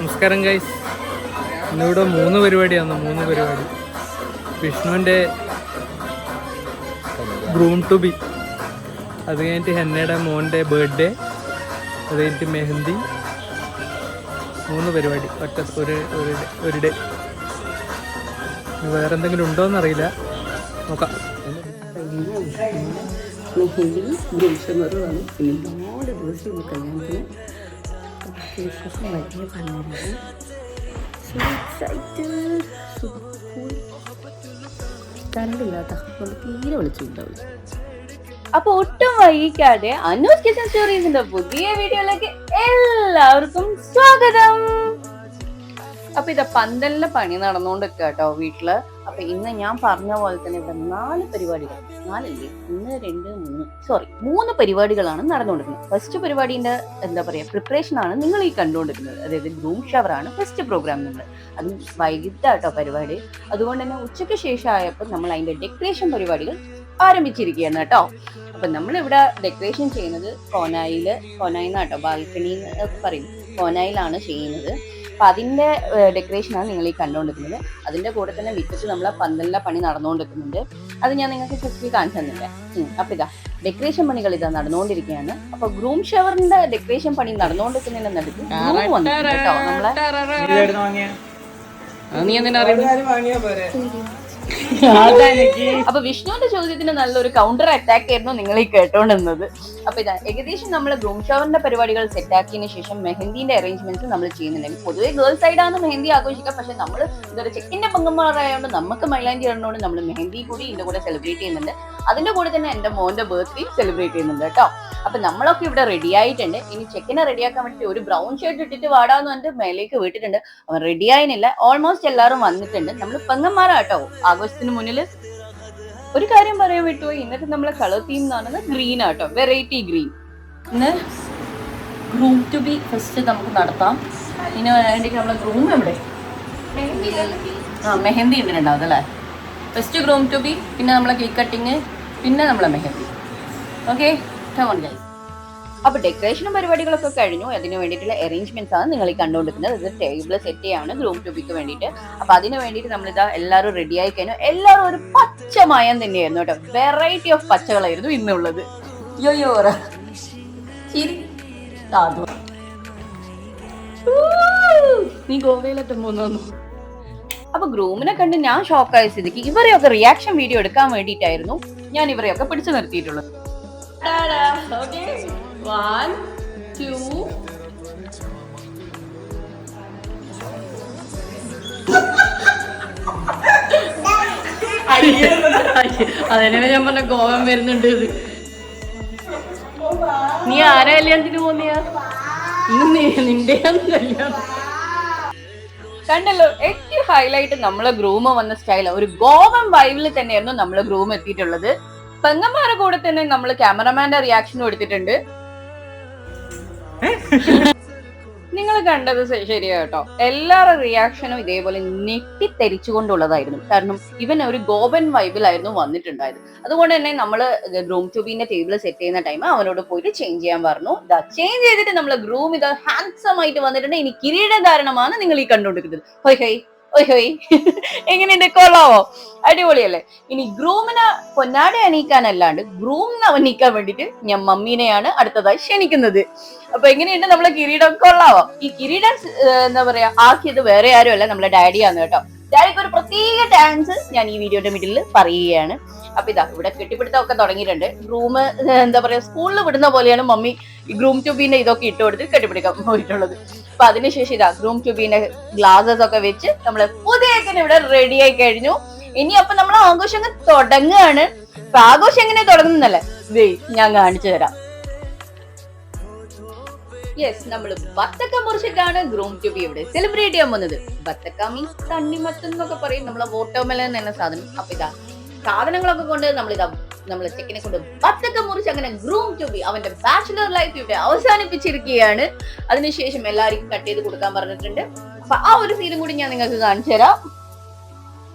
നമസ്കാരം ഗൈസ്. ഇന്നിവിടെ 3 പരിപാടിയാണ്. 3 പരിപാടി. വിഷ്ണുവിൻ്റെ ഗ്രൂം ടു ബി, അത് കഴിഞ്ഞിട്ട് ഹെന്നയുടെ മോൻ്റെ ബർത്ത്ഡേ, അത് കഴിഞ്ഞിട്ട് മെഹന്തി. 3 പരിപാടി ഒറ്റ ഒരു ഡേ. വേറെ എന്തെങ്കിലും ഉണ്ടോയെന്നറിയില്ല, നോക്കാം. മെഹന്തി ഗ്രൂഷമറുമാണ്. പിന്നെ 4 ദിവസം കല്യാണത്തിന് വലിയ പറഞ്ഞത്. കരണ്ടില്ലാത്ത കൊണ്ട് തീരെ വിളിച്ചിട്ടുണ്ടാവും. അപ്പൊ ഒട്ടും വൈകിക്കാതെ അനൂസ് കിച്ചൻ സ്റ്റോറീസിന്റെ പുതിയ വീഡിയോയിലേക്ക് എല്ലാവർക്കും സ്വാഗതം. അപ്പൊ ഇത് പന്തലിന്റെ പണി നടന്നുകൊണ്ടിരിക്കുക കേട്ടോ വീട്ടില്. അപ്പൊ ഇന്ന് ഞാൻ പറഞ്ഞ പോലെ തന്നെ ഇവിടെ 4 പരിപാടികൾ, 4 അല്ലേ, 3 പരിപാടികളാണ് നടന്നുകൊണ്ടിരിക്കുന്നത്. ഫസ്റ്റ് പരിപാടിന്റെ പ്രിപ്പറേഷൻ ആണ് നിങ്ങൾ ഈ കണ്ടുകൊണ്ടിരിക്കുന്നത്. അതായത് ഗ്രൂം ഷവർ ആണ് ഫസ്റ്റ് പ്രോഗ്രാം. നമ്മൾ അത് വൈകിട്ടാട്ടോ പരിപാടി. അതുകൊണ്ട് തന്നെ ഉച്ചയ്ക്ക് ശേഷം ആയപ്പോൾ നമ്മൾ അതിന്റെ ഡെക്കറേഷൻ പരിപാടികൾ ആരംഭിച്ചിരിക്കുകയാണ് കേട്ടോ. അപ്പൊ നമ്മളിവിടെ ഡെക്കറേഷൻ ചെയ്യുന്നത് കോനായിന്നാട്ടോ, ബാൽക്കണി പറയും, കോനായിലാണ് ചെയ്യുന്നത്. അപ്പൊ അതിന്റെ ഡെക്കറേഷനാണ് നിങ്ങൾ ഈ കണ്ടുകൊണ്ടിരിക്കുന്നത്. അതിന്റെ കൂടെ തന്നെ വിറ്റിട്ട് നമ്മളെ പന്തലിന്റെ പണി നടന്നുകൊണ്ടിരിക്കുന്നുണ്ട്. അത് ഞാൻ നിങ്ങൾക്ക് ജസ്റ്റ് കാണിച്ചു തന്നില്ല. അപ്പൊ ഇതാ ഡെക്കറേഷൻ പണികൾ ഇതാ നടന്നുകൊണ്ടിരിക്കുകയാണ്. അപ്പൊ ഗ്രൂം ഷവറിന്റെ ഡെക്കറേഷൻ പണി നടന്നുകൊണ്ടിരിക്കുന്നതിന്റെ നടുക്ക് ഗ്രൂം വന്നിട്ടുണ്ട് കേട്ടോ. അപ്പൊ വിഷ്ണുവിന്റെ ചോദ്യത്തിന് നല്ലൊരു കൗണ്ടർ അറ്റാക്ക് ആയിരുന്നു നിങ്ങൾ ഈ കേട്ടോണ്ടിരുന്നത്. അപ്പൊ ഇതാ ഏകദേശം നമ്മൾ ഗ്രൂം ഷവറിന്റെ പരിപാടികൾ സെറ്റ് ആക്കിയതിനു ശേഷം മെഹന്തിന്റെ അറേഞ്ച്മെന്റ്സ് നമ്മൾ ചെയ്യുന്നുണ്ടെങ്കിൽ പൊതുവെ ഗേൾസ് സൈഡാണ് മെഹന്തി ആഘോഷിക്കുക. പക്ഷെ നമ്മൾ ചെക്കിന്റെ പങ്കന്മാരായതുകൊണ്ട് നമുക്ക് മൈലാഞ്ചി ഇടുന്നതുകൊണ്ട് നമ്മൾ മെഹന്തി കൂടി ഇതിന്റെ കൂടെ സെലിബ്രേറ്റ് ചെയ്യുന്നുണ്ട്. അതിന്റെ കൂടെ തന്നെ എന്റെ മോന്റെ ബർത്ത്ഡേ സെലിബ്രേറ്റ് ചെയ്യുന്നുണ്ട് കേട്ടോ. അപ്പൊ നമ്മളൊക്കെ ഇവിടെ റെഡി ആയിട്ടുണ്ട്. ഇനി ചെക്കിനെ റെഡിയാക്കാൻ വേണ്ടി ഒരു ബ്രൗൺ ഷർട്ട് ഇട്ടിട്ട് വാടാന്ന് പറഞ്ഞിട്ട് മേലേക്ക് വിട്ടിട്ടുണ്ട്. അവൻ റെഡി ആയില്ല. ഓൾമോസ്റ്റ് എല്ലാവരും വന്നിട്ടുണ്ട്. നമ്മൾ പെങ്ങന്മാരാട്ടോ ആഘോഷത്തിന് മുന്നില്. ഒരു കാര്യം പറയാൻ വിട്ടുപോയി, ഇന്നത്തെ നമ്മളെ കളർ തീം എന്ന് പറയുന്നത് ഗ്രീൻ ആട്ടോ, വെറൈറ്റി ഗ്രീൻ. ഇന്ന് ഗ്രൂം ടു ബി ഫസ്റ്റ് നമുക്ക് നടത്താം. ഇതിന് വേണ്ടിട്ട് നമ്മളെ ഗ്രൂം എവിടെ മെഹന്തി ഇടുന്നുണ്ടാവും അല്ലേ. ഫസ്റ്റ് ഗ്രൂം ടു ബി, പിന്നെ നമ്മളെ കേക്ക് കട്ടിങ്, പിന്നെ നമ്മളെ മെഹന്തി. ഓക്കെ, അപ്പൊ ഡെക്കറേഷനും പരിപാടികളൊക്കെ കഴിഞ്ഞു. അതിന് വേണ്ടിയിട്ടുള്ള അറേഞ്ച്മെന്റ്സ് ആണ് നിങ്ങൾ ഈ കണ്ടുകൊണ്ടിരിക്കുന്നത്. ഇത് ടേബിൾ സെറ്റ് ചെയ്യാണ് ഗ്രൂം ടു ബിക്ക് വേണ്ടിയിട്ട്. അപ്പൊ അതിന് വേണ്ടിയിട്ട് നമ്മളിതാ എല്ലാവരും റെഡി ആയി കഴിഞ്ഞു. എല്ലാവരും ഒരു പച്ചമയം തന്നെയായിരുന്നു കേട്ടോ. വെറൈറ്റി ഓഫ് പച്ചകളായിരുന്നു ഇന്നുള്ളത്. നീ ഗോവയിലെത്തും പോന്നു. അപ്പൊ ഗ്രൂമിനെ കണ്ട് ഞാൻ ഷോക്കായ സ്ഥിതിക്ക് ഇവരെയൊക്കെ റിയാക്ഷൻ വീഡിയോ എടുക്കാൻ വേണ്ടിയിട്ടായിരുന്നു ഞാൻ ഇവരെയൊക്കെ പിടിച്ചു നിർത്തിയിട്ടുള്ളത്. 1 2 അതിനെ ഞാൻ പറഞ്ഞ ഗോവൻ വരുന്നുണ്ട്. നീ ആരാ കല്യാണത്തിന് പോന്നിയാ? നിന്റെ കല്യാണം കണ്ടല്ലോ. ഏറ്റവും ഹൈലൈറ്റ് നമ്മളെ ഗ്രൂം വന്ന സ്റ്റൈൽ ഒരു ഗോവൻ വൈബിൽ തന്നെയായിരുന്നു നമ്മളെ ഗ്രൂം എത്തിയിട്ടുള്ളത്. പെങ്ങന്മാരുടെ കൂടെ തന്നെ നമ്മൾ ക്യാമറമാന്റെ റിയാക്ഷനും എടുത്തിട്ടുണ്ട്. നിങ്ങൾ കണ്ടത് ശരിയാ കേട്ടോ. എല്ലാവരുടെ റിയാക്ഷനും ഇതേപോലെ ഞെട്ടിത്തെരിച്ചുകൊണ്ടുള്ളതായിരുന്നു. കാരണം ഇവൻ ഒരു ഗോവൻ വൈബിലായിരുന്നു വന്നിട്ടുണ്ടായത്. അതുകൊണ്ട് തന്നെ നമ്മള് ഗ്രൂം ടു ബിന്റെ ടേബിൾ സെറ്റ് ചെയ്യുന്ന ടൈം അവനോട് പോയിട്ട് ചേഞ്ച് ചെയ്യാൻ പറഞ്ഞു. ചേഞ്ച് ചെയ്തിട്ട് നമ്മള് ഗ്രൂം ഇത് ഹാൻസം ആയിട്ട് വന്നിട്ടുണ്ട്. ഇനി കിരീടധാരണമാണ് നിങ്ങൾ ഈ കണ്ടുകൊണ്ടിരിക്കുന്നത്. ഹോയ് ഹോയ് ഓയ് ഹോയ്, എങ്ങനെയുണ്ട്? കൊള്ളാവോ? അടിപൊളിയല്ലേ? ഇനി ഗ്രൂമിനെ പൊന്നാടെ അണിയിക്കാനല്ലാണ്ട് ഗ്രൂമിനെ അണിയിക്കാൻ വേണ്ടിട്ട് ഞാൻ മമ്മീനെയാണ് അടുത്തതായി ക്ഷണിക്കുന്നത്. അപ്പൊ എങ്ങനെയുണ്ട് നമ്മളെ കിരീടം? കൊള്ളാവോ? ഈ കിരീടം ആക്കിയത് വേറെ ആരും അല്ല, നമ്മളെ ഡാഡിയാണ് കേട്ടോ. ഡാഡിക്ക് ഒരു പ്രത്യേക ഡാൻസ് ഞാൻ ഈ വീഡിയോയുടെ മിഡിൽ പറയുകയാണ്. അപ്പൊ ഇതാ ഇവിടെ കെട്ടിപ്പിടുത്തമൊക്കെ തുടങ്ങിയിട്ടുണ്ട്. ഗ്രൂം സ്കൂളിൽ വിടുന്ന പോലെയാണ് മമ്മി ഈ ഗ്രൂം ട്യൂബിന്റെ ഇതൊക്കെ ഇട്ട് കൊടുത്ത് കെട്ടിപ്പിടിക്കാൻ പോയിട്ടുള്ളത്. അപ്പൊ അതിനുശേഷം ഇതാ ഗ്രൂം ട്യൂബിന്റെ ഗ്ലാസസ് ഒക്കെ വെച്ച് നമ്മള് പുതിയ ഇവിടെ റെഡി ആയി കഴിഞ്ഞു. ഇനി അപ്പൊ നമ്മൾ ആഘോഷം തുടങ്ങുകയാണ്. അപ്പൊ ആഘോഷം എങ്ങനെ തുടങ്ങുന്നല്ലേ, ഞാൻ കാണിച്ചു തരാം. യെസ്, നമ്മള് ബത്തക്ക മുറിച്ചിട്ടാണ് ഗ്രൂം ട്യൂബി ഇവിടെ സെലിബ്രേറ്റ് ചെയ്യാൻ പോകുന്നത്. ബത്തക്ക മീൻസ് തണ്ണിമത്തൻ എന്നൊക്കെ പറയും, നമ്മളെ വാട്ടർമെലൻ എന്ന സാധനം. അപ്പൊ ഇതാ സാധനങ്ങളൊക്കെ കൊണ്ട് നമ്മള് ചെക്കിനെ കൊണ്ട് ബത്തക്ക മുറിച്ച് അങ്ങനെ ഗ്രൂം ട്യൂബി അവന്റെ ബാച്ചുലർ ലൈഫ് ഇവിടെ അവസാനിപ്പിച്ചിരിക്കുകയാണ്. അതിനുശേഷം എല്ലാവർക്കും കട്ട് ചെയ്ത് കൊടുക്കാൻ പറഞ്ഞിട്ടുണ്ട്. അപ്പൊ ആ ഒരു സീനും കൂടി ഞാൻ നിങ്ങൾക്ക് കാണിച്ചു തരാം.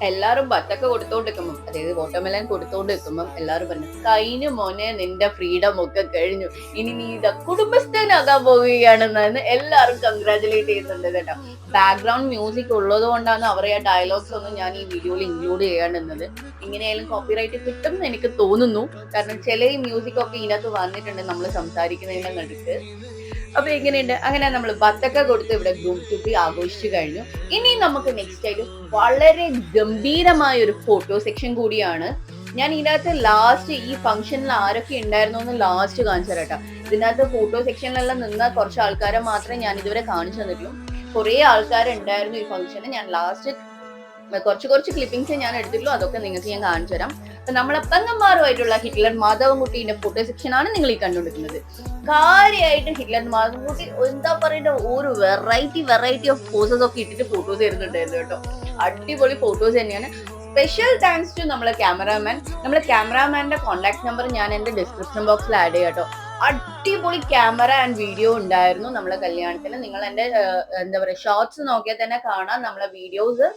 എല്ലാരും ബത്തക്ക കൊടുത്തോണ്ടിരിക്കുമ്പം, അതായത് വാട്ടർമെലൻ കൊടുത്തോണ്ടിരിക്കുമ്പം എല്ലാരും പറഞ്ഞു, കഴിഞ്ഞു മോനെ നിന്റെ ഫ്രീഡം ഒക്കെ കഴിഞ്ഞു, ഇനി നീ ഇതാ കുടുംബസ്ഥനാകാൻ പോവുകയാണെന്നാണ് എല്ലാരും കൺഗ്രാറ്റുലേറ്റ് ചെയ്യുന്നുണ്ട് കേട്ടോ. ബാക്ക്ഗ്രൗണ്ട് മ്യൂസിക് ഉള്ളത് കൊണ്ടാണ് അവരെ ആ ഡയലോഗ്സ് ഒന്നും ഞാൻ ഈ വീഡിയോയിൽ ഇൻക്ലൂഡ് ചെയ്യാണ്ടുന്നത്. ഇങ്ങനെയായാലും കോപ്പിറൈറ്റ് കിട്ടും എന്ന് എനിക്ക് തോന്നുന്നു. കാരണം ചില മ്യൂസിക് ഒക്കെ ഇതിനകത്ത് വന്നിട്ടുണ്ട് നമ്മൾ സംസാരിക്കുന്നതിന്റെ നടുക്ക്. അപ്പൊ എങ്ങനെയുണ്ട്? അങ്ങനെ നമ്മൾ ബത്തക്ക കൊടുത്ത് ഇവിടെ ഗ്രൂം ടു ബി ആഘോഷിച്ചു കഴിഞ്ഞു. ഇനി നമുക്ക് നെക്സ്റ്റ് ആയിട്ട് വളരെ ഗംഭീരമായ ഒരു ഫോട്ടോ സെക്ഷൻ കൂടിയാണ്. ഞാൻ ഇതിനകത്ത് ലാസ്റ്റ് ഈ ഫംഗ്ഷനിൽ ആരൊക്കെ ഉണ്ടായിരുന്നു എന്ന് ലാസ്റ്റ് കാണിച്ചു തരാം. ഇതിനകത്ത് ഫോട്ടോ സെക്ഷനിലെല്ലാം നിന്ന കുറച്ച് ആൾക്കാരെ മാത്രമേ ഞാൻ ഇതുവരെ കാണിച്ചു തന്നിട്ടുള്ളൂ. കുറെ ആൾക്കാരുണ്ടായിരുന്നു ഈ ഫംഗ്ഷന്. ഞാൻ ലാസ്റ്റ് കുറച്ച് ക്ലിപ്പിംഗ്സ് ഞാൻ എടുത്തിട്ടുള്ളൂ. അതൊക്കെ നിങ്ങൾക്ക് ഞാൻ കാണിച്ചു തരാം. അപ്പൊ നമ്മളെ പെങ്ങന്മാരുമായിട്ടുള്ള ഹിറ്റ്ലർ മാധവൻകുട്ടീന്റെ ഫോട്ടോ സെക്ഷൻ ആണ് നിങ്ങൾ ഈ കണ്ടുകൊണ്ടിരിക്കുന്നത്. കാര്യമായിട്ട് ഹിറ്റ്ലർ മാധവൻകുട്ടി എന്താ പറയുക, ഒരു വെറൈറ്റി ഓഫ് പോസസ് ഒക്കെ ഇട്ടിട്ട് ഫോട്ടോസ് തരുന്നുണ്ടായിരുന്നു കേട്ടോ. അടിപൊളി ഫോട്ടോസ് തന്നെയാണ്. സ്പെഷ്യൽ താങ്ക്സ് ടു നമ്മളെ ക്യാമറാമാന്റെ കോൺടാക്ട് നമ്പർ ഞാൻ എന്റെ ഡിസ്ക്രിപ്ഷൻ ബോക്സിൽ ആഡ് ചെയ്യാം കേട്ടോ. അടിപൊളി ക്യാമറ ആൻഡ് വീഡിയോ ഉണ്ടായിരുന്നു നമ്മളെ കല്യാണത്തിന്. നിങ്ങൾ എന്റെ എന്താ പറയാ ഷോർട്സ് നോക്കിയാൽ തന്നെ കാണാം. നമ്മളെ വീഡിയോസ്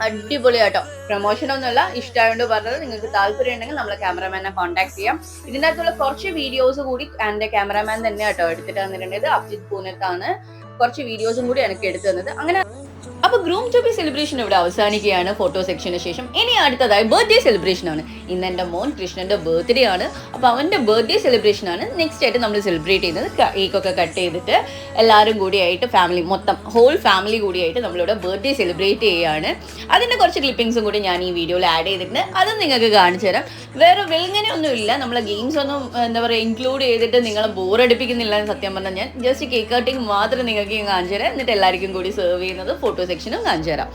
അടിപൊളിയാട്ടോ. പ്രൊമോഷൻ ഒന്നുമല്ല, ഇഷ്ടമായോണ്ട് പറഞ്ഞത്. നിങ്ങൾക്ക് താല്പര്യം ഉണ്ടെങ്കിൽ നമ്മളെ ക്യാമറമാനെ കോൺടാക്ട് ചെയ്യാം. ഇതിനകത്തുള്ള കുറച്ച് വീഡിയോസ് കൂടി എന്റെ ക്യാമറമാൻ തന്നെ കേട്ടോ എടുത്തിട്ട് തന്നിട്ടുണ്ട്. അഭിജിത്ത് പൂനത്താണ് കുറച്ച് വീഡിയോസും കൂടി എനിക്ക് എടുത്തു തന്നത്. അങ്ങനെ അപ്പൊ ഗ്രൂം ടു ബി സെലിബ്രേഷൻ ഇവിടെ അവസാനിക്കുകയാണ് ഫോട്ടോ സെക്ഷന് ശേഷം. ഇനി അടുത്തതായി ബർത്ത്ഡേ സെലിബ്രേഷൻ ആണ്. ഇന്ന് എന്റെ മോൻ കൃഷ്ണന്റെ ബർത്ത്ഡേ ആണ്. അപ്പൊ അവന്റെ ബർത്ത്ഡേ സെലിബ്രേഷൻ ആണ് നെക്സ്റ്റ് ആയിട്ട് നമ്മൾ സെലിബ്രേറ്റ് ചെയ്യുന്നത്. കേക്കൊക്കെ കട്ട് ചെയ്തിട്ട് എല്ലാവരും കൂടിയായിട്ട് ഫാമിലി മൊത്തം ഹോൾ ഫാമിലി കൂടിയായിട്ട് നമ്മളിവിടെ ബർത്ത്ഡേ സെലിബ്രേറ്റ് ചെയ്യുകയാണ്. അതിന്റെ കുറച്ച് ക്ലിപ്പിംഗ്സും കൂടി ഞാൻ ഈ വീഡിയോയിൽ ആഡ് ചെയ്തിട്ടുണ്ട്. അതും നിങ്ങൾക്ക് കാണിച്ചു തരാം. വേറെ വെളിങ്ങനെ ഒന്നും ഇല്ല. നമ്മളെ ഗെയിംസ് ഒന്നും എന്താ പറയുക ഇൻക്ലൂഡ് ചെയ്തിട്ട് നിങ്ങളെ ബോറടിപ്പിക്കുന്നില്ല എന്ന് സത്യം പറഞ്ഞാൽ. ഞാൻ ജസ്റ്റ് കേക്ക് കട്ടിങ് മാത്രം നിങ്ങൾക്ക് കാണിച്ചു തരാം. എന്നിട്ട് എല്ലാവർക്കും കൂടി സെർവ് ചെയ്യുന്നത് ഫോട്ടോ സെക്ഷനും കാണിച്ചു തരാം.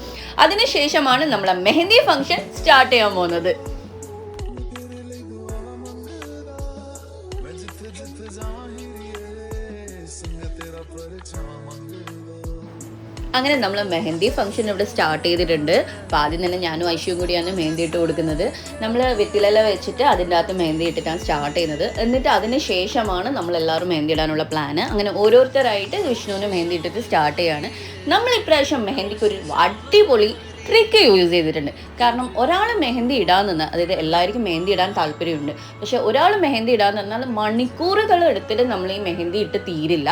അതിനുശേഷമാണ് നമ്മളെ മെഹന്തി ഫംഗ്ഷൻ സ്റ്റാർട്ട് ചെയ്യാൻ പോകുന്നത്. അങ്ങനെ നമ്മൾ മെഹന്തി ഫംഗ്ഷൻ ഇവിടെ സ്റ്റാർട്ട് ചെയ്തിട്ടുണ്ട്. അപ്പോൾ ആദ്യം തന്നെ ഞാനും ഐശ്വര്യം കൂടിയാണ് മെഹന്തി ഇട്ട് കൊടുക്കുന്നത്. നമ്മൾ വെറ്റില വെച്ചിട്ട് അതിൻ്റെ അകത്ത് മെഹന്തി ഇട്ടിട്ടാണ് സ്റ്റാർട്ട് ചെയ്യുന്നത്. എന്നിട്ട് അതിന് ശേഷമാണ് നമ്മളെല്ലാവരും മെഹന്തി ഇടാനുള്ള പ്ലാന്. അങ്ങനെ ഓരോരുത്തരായിട്ട് വിഷ്ണുവിന് മെഹന്തി ഇട്ടിട്ട് സ്റ്റാർട്ട് ചെയ്യാണ്. നമ്മൾ ഇപ്രാവശ്യം മെഹന്തിക്ക് ഒരു അടിപൊളി ട്രിക്ക് യൂസ് ചെയ്തിട്ടുണ്ട്. കാരണം ഒരാൾ മെഹന്തി ഇടാൻ നിന്ന്, അതായത് എല്ലാവർക്കും മെഹന്തി ഇടാൻ താല്പര്യമുണ്ട്. പക്ഷെ ഒരാൾ മെഹന്തി ഇടാൻ നിന്നാൽ മണിക്കൂറുകൾ എടുത്തിട്ട് നമ്മൾ ഈ മെഹന്തി ഇട്ട് തീരില്ല.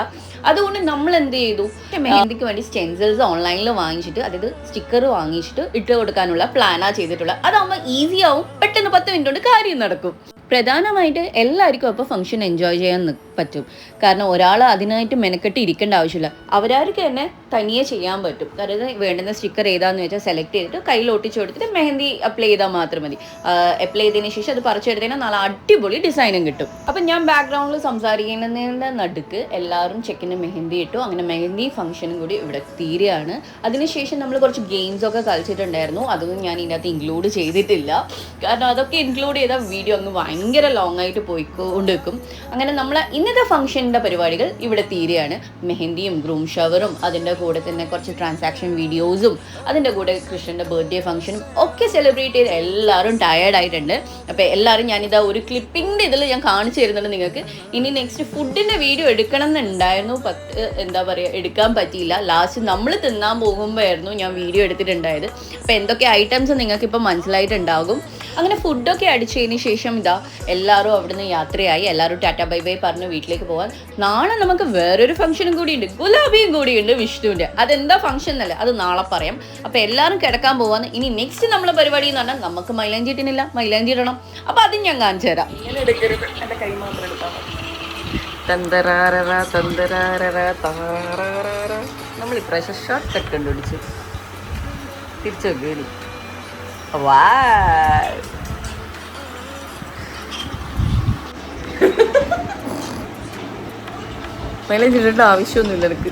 അതുകൊണ്ട് നമ്മൾ എന്ത് ചെയ്തു, മെഹന്തിക്ക് വേണ്ടി സ്റ്റെൻസിൽസ് ഓൺലൈനിൽ വാങ്ങിച്ചിട്ട്, അതായത് സ്റ്റിക്കർ വാങ്ങിച്ചിട്ട് ഇട്ട് കൊടുക്കാനുള്ള പ്ലാനാണ് ചെയ്തിട്ടുള്ളത്. അതാകുമ്പോൾ ഈസി ആവും, പെട്ടെന്ന് 10 മിനിറ്റ് കൊണ്ട് കാര്യം നടക്കും. പ്രധാനമായിട്ട് എല്ലാവർക്കും അപ്പോൾ ഫംഗ്ഷൻ എൻജോയ് ചെയ്യാൻ പറ്റും. കാരണം ഒരാൾ അതിനായിട്ട് മെനക്കെട്ട് ഇരിക്കേണ്ട ആവശ്യമില്ല. അവരാർക്ക് തന്നെ തനിയെ ചെയ്യാൻ പറ്റും. അതായത് വേണ്ടുന്ന സ്റ്റിക്കർ ഏതാന്ന് വെച്ചാൽ സെലക്ട് ചെയ്തിട്ട് കയ്യിൽ ഒട്ടിച്ചു കൊടുത്തിട്ട് മെഹന്തി അപ്ലൈ ചെയ്താൽ മാത്രം മതി. അപ്ലൈ ചെയ്തതിന് ശേഷം അത് പറിച്ചെടുത്തതിനാൽ നല്ല അടിപൊളി ഡിസൈനും കിട്ടും. അപ്പം ഞാൻ ബാക്ക്ഗ്രൗണ്ടിൽ സംസാരിക്കുന്നതിൻ്റെ നടുക്ക് എല്ലാവരും ചെക്കിന് മെഹന്തി ഇട്ടു. അങ്ങനെ മെഹന്തി ഫംഗ്ഷനും കൂടി ഇവിടെ തീരെയാണ്. അതിനുശേഷം നമ്മൾ കുറച്ച് ഗെയിംസ് ഒക്കെ കളിച്ചിട്ടുണ്ടായിരുന്നു. അതൊന്നും ഞാൻ ഇതിനകത്ത് ഇൻക്ലൂഡ് ചെയ്തിട്ടില്ല. കാരണം അതൊക്കെ ഇൻക്ലൂഡ് ചെയ്ത വീഡിയോ അങ്ങ് ഭയങ്കര ലോങ് ആയിട്ട് പോയിക്കൊണ്ട് വെക്കും. അങ്ങനെ നമ്മൾ ഇന്നത്തെ ഫംഗ്ഷൻ്റെ പരിപാടികൾ ഇവിടെ തീരെയാണ്. മെഹന്തിയും ഗ്രൂം ഷവറും അതിൻ്റെ കൂടെ തന്നെ കുറച്ച് ട്രാൻസാക്ഷൻ വീഡിയോസും അതിൻ്റെ കൂടെ കൃഷ്ണൻ്റെ ബർത്ത്ഡേ ഫംഗ്ഷനും ഒക്കെ സെലിബ്രേറ്റ് ചെയ്ത് എല്ലാവരും ടയേർഡായിട്ടുണ്ട്. അപ്പോൾ എല്ലാവരും ഞാനിതാ ഒരു ക്ലിപ്പിങ്ങിൻ്റെ ഇതിൽ ഞാൻ കാണിച്ചു തരുന്നുണ്ട് നിങ്ങൾക്ക്. ഇനി നെക്സ്റ്റ് ഫുഡിൻ്റെ വീഡിയോ എടുക്കണം എന്നുണ്ടായിരുന്നു. എന്താ പറയുക, എടുക്കാൻ പറ്റിയില്ല. ലാസ്റ്റ് നമ്മൾ തിന്നാൻ പോകുമ്പോഴായിരുന്നു ഞാൻ വീഡിയോ എടുത്തിട്ടുണ്ടായത്. അപ്പോൾ എന്തൊക്കെ ഐറ്റംസ് നിങ്ങൾക്കിപ്പോൾ മനസ്സിലായിട്ടുണ്ടാകും. അങ്ങനെ ഫുഡൊക്കെ അടിച്ചതിന് ശേഷം ഇതാ എല്ലാവരും അവിടുന്ന് യാത്രയായി. എല്ലാവരും ടാറ്റ ബൈ ബൈ പറഞ്ഞ് വീട്ടിലേക്ക് പോകാൻ. നാളെ നമുക്ക് വേറൊരു ഫംഗ്ഷനും കൂടിയുണ്ട്, ഗുലാബിയും കൂടിയുണ്ട് വിഷ്ണുവിൻ്റെ. അതെന്താ ഫംഗ്ഷൻ എന്നല്ലേ, അത് നാളെ പറയാം. അപ്പോൾ എല്ലാവരും കിടക്കാൻ പോകാന്ന്. ഇനി നെക്സ്റ്റ് നമ്മളെ പരിപാടി എന്ന് പറഞ്ഞാൽ നമുക്ക് മൈലാഞ്ചി ഇട്ടിനില്ല, മൈലാഞ്ചി ഇടണം. അപ്പോൾ അതും ഞാൻ കാണിച്ചു തരാം. എൻ്റെ കൈ മാത്രം എടുത്താൽ നമ്മൾ ഇപ്രാവശ്യം ഷർട്ട് ഒക്കെ കണ്ടുപിടിച്ചു. തിരിച്ചു നോക്കി വാ. മൈലേജ് ഇടേണ്ട ആവശ്യമൊന്നുമില്ല എനിക്ക്.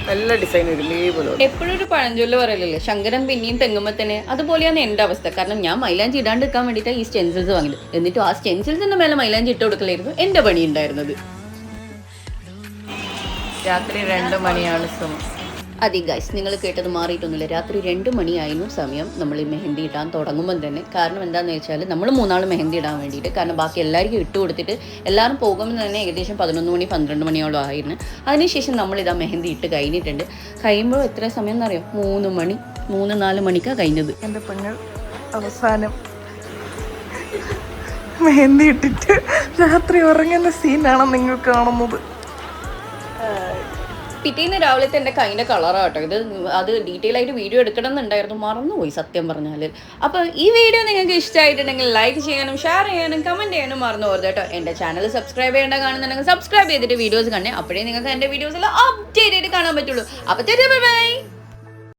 നല്ല ഡിസൈൻ വരും പോലെ. എപ്പോഴും ഒരു പഴഞ്ചൊല്ല് പറയലല്ലേ, ശങ്കരൻ പിന്നെയും തെങ്ങുമ്പോൾ തന്നെ. അതുപോലെയാണ് എൻ്റെ അവസ്ഥ. കാരണം ഞാൻ മൈലാഞ്ചി ഇടാണ്ട് എടുക്കാൻ വേണ്ടിയിട്ടാണ് ഈ സ്റ്റെൻസിൽസ് വാങ്ങിയത്. എന്നിട്ടും ആ സ്റ്റെൻസിൽസിൻ്റെ മേലെ മൈലാഞ്ചി ഇട്ട് കൊടുക്കലായിരുന്നു എൻ്റെ പണി ഉണ്ടായിരുന്നത്. രാത്രി 2 മണിയാണ് സമയം. അതെ ഗൈസ്, നിങ്ങൾ കേട്ടത് മാറിയിട്ടൊന്നുമില്ല. രാത്രി 2 മണിയായിരുന്നു സമയം നമ്മൾ ഈ മെഹന്തി ഇടാൻ തുടങ്ങുമ്പം തന്നെ. കാരണം എന്താണെന്ന് വെച്ചാൽ നമ്മൾ 3 മെഹന്തി ഇടാൻ വേണ്ടിയിട്ട്, കാരണം ബാക്കി എല്ലാവർക്കും ഇട്ട് കൊടുത്തിട്ട് എല്ലാവരും പോകുമ്പോൾ തന്നെ ഏകദേശം 11 മണി 12 മണിയോളം ആയിരുന്നു. അതിനുശേഷം നമ്മളിതാ മെഹന്തി ഇട്ട് കഴിഞ്ഞിട്ടുണ്ട്. കഴിയുമ്പോൾ എത്ര സമയം എന്നറിയാം? 3 മണി 3-4 മണിക്കാണ് കഴിഞ്ഞത്. എൻ്റെ പെങ്ങൾ അവസാനം മെഹന്തി ഇട്ടിട്ട് രാത്രി ഉറങ്ങുന്ന സീനാണ് നിങ്ങൾ കാണുന്നത്. പിറ്റേന്ന് രാവിലത്തെ എൻ്റെ കൈൻ്റെ കളറാട്ടോ ഇത്. അത് ഡീറ്റെയിൽ ആയിട്ട് വീഡിയോ എടുക്കണം എന്നുണ്ടായിരുന്നു, മറന്നുപോയി സത്യം പറഞ്ഞാൽ. അപ്പോൾ ഈ വീഡിയോ നിങ്ങൾക്ക് ഇഷ്ടമായിട്ടുണ്ടെങ്കിൽ ലൈക്ക് ചെയ്യാനും ഷെയർ ചെയ്യാനും കമൻറ്റ് ചെയ്യാനും മറന്നു പോകരുത് കേട്ടോ. എൻ്റെ ചാനൽ സബ്സ്ക്രൈബ് ചെയ്യേണ്ട കാണുന്നുണ്ടെങ്കിൽ സബ്സ്ക്രൈബ് ചെയ്തിട്ട് വീഡിയോസ് കണ്ടേ, അപ്പോഴേ നിങ്ങൾക്ക് എൻ്റെ വീഡിയോസിൽ അപ്ഡേറ്റ് ആയിട്ട് കാണാൻ പറ്റുള്ളൂ. അപ്പോൾ ബൈ ബൈ.